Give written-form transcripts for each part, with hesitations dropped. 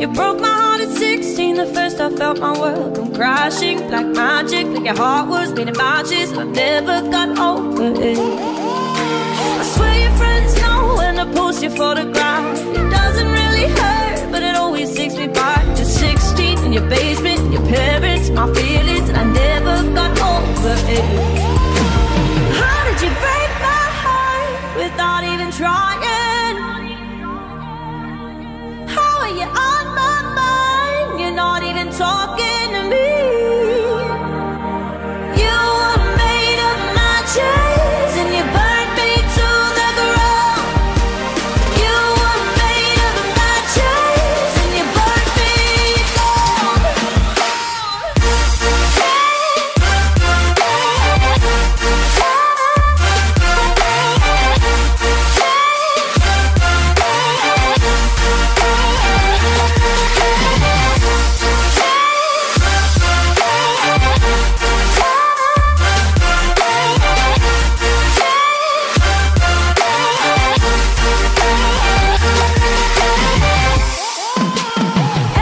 You broke my heart at 16, the first I felt my world come crashing like magic, like your heart was made of matches, and I never got over it. I swear your friends know when I post your photograph. It doesn't really hurt, but it always takes me back to 16 in your basement, your parents, my feelings, and I never got over it. How did you break my heart without even trying? How are you on my mind? You're not even talking to me. You were made of matches and you burned me to the ground. You were made of matches and you burned me down.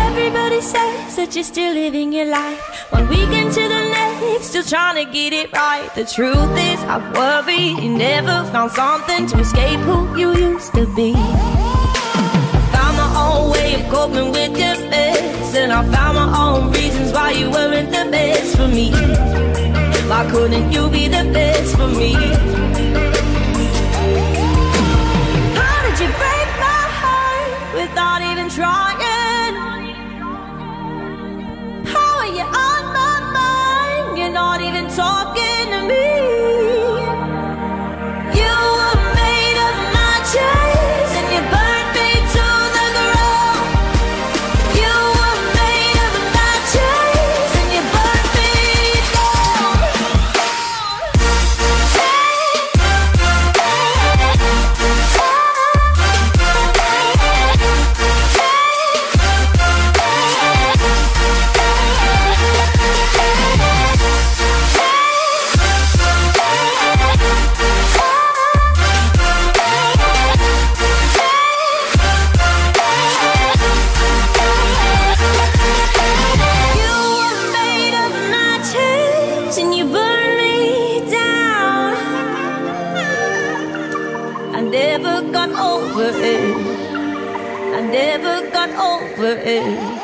Everybody says that you're still living your life, one weekend to the next, still trying to get it right. The truth is, I worry you never found something to escape who you used to be. I found my own way of coping with your mess, and I found my own reasons why you weren't the best for me. Why couldn't you be the best for me? How did you break my heart without even trying? How are you on my mind? You're not even talking to me. You were made of matches and you burned me to the ground. You were made of matches and you burned me down. You were made of matches and you burned me down. I never got over it. I never got over it.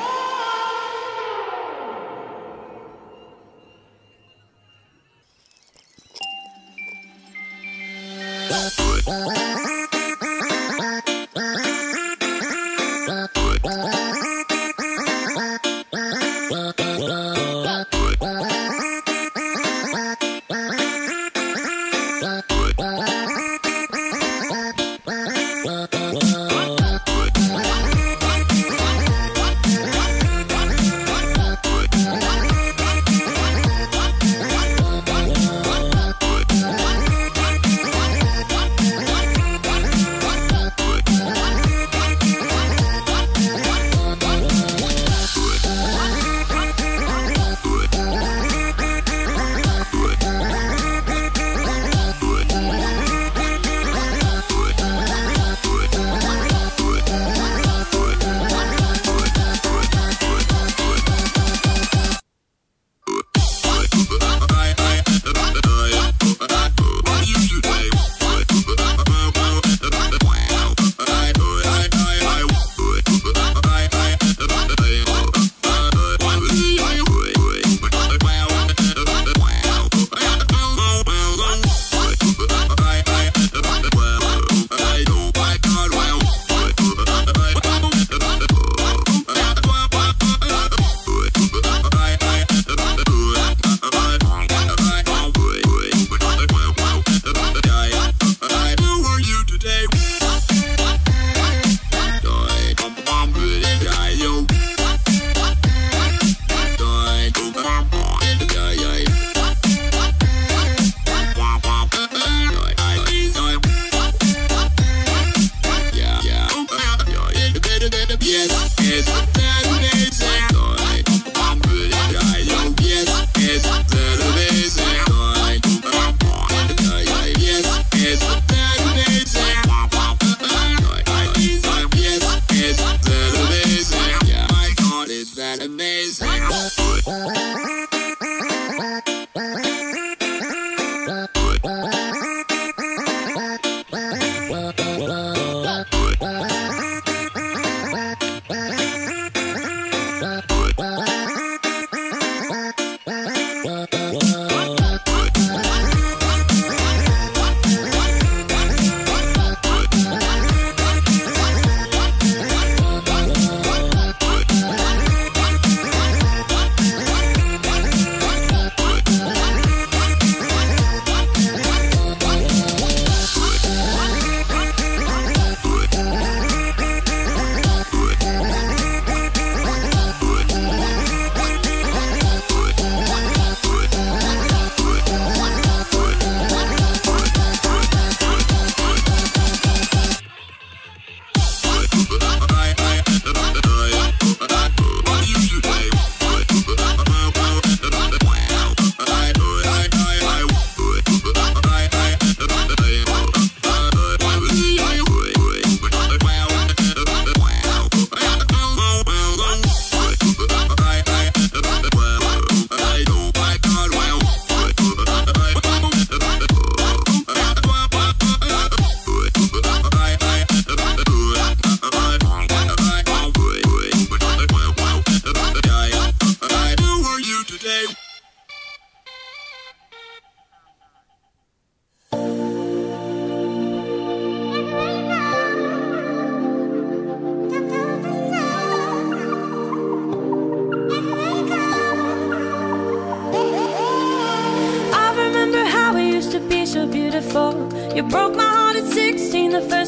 It's television.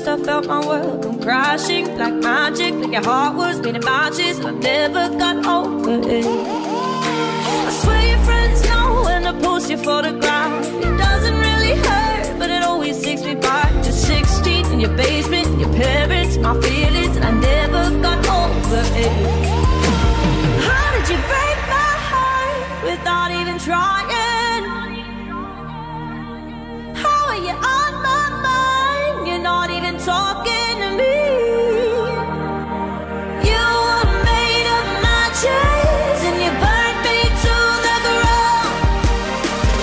first I felt my world come crashing. Black magic, like your heart was made of matches. I never got over it. I swear your friends know when I post your photograph. It doesn't really hurt, but it always takes me back to 16 in your basement, your parents, my feelings, and I never got over it. How did you break my heart without even trying? How are you on my mind? You're not even talking to me. You were made of matches and you burned me to the ground.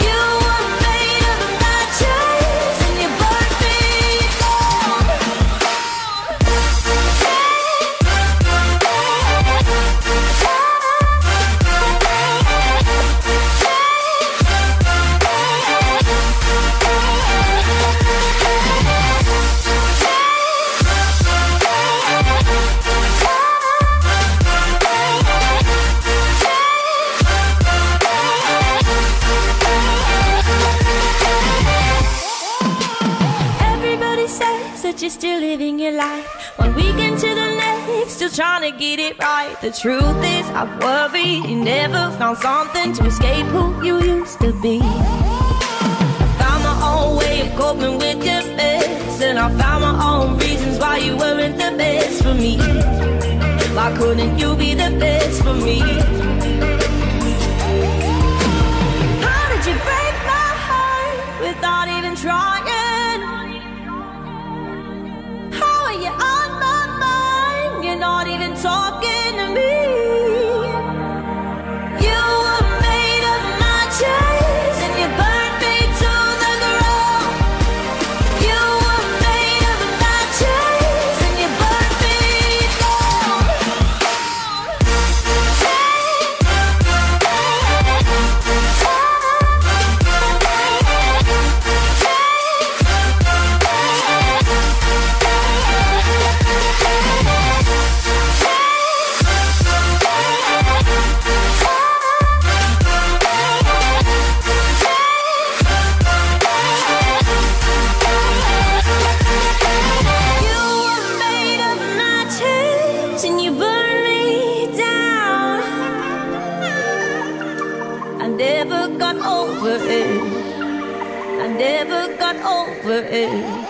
You were made of matches and you burned me down. Everybody says that you're still living your life, one weekend to the next, still trying to get it right. The truth is, I've worried you never found something to escape who you used to be. I found my own way of coping with your mess, and I found my own reasons why you weren't the best for me. Why couldn't you be the best for me? How did you break my heart without even trying? How are you on my mind? You're not even talking to me. You were made of matches and you burned me to the ground. You were made of matches and you burned me down. You were made of matches and you burned me down. I never got over it. I never got over it.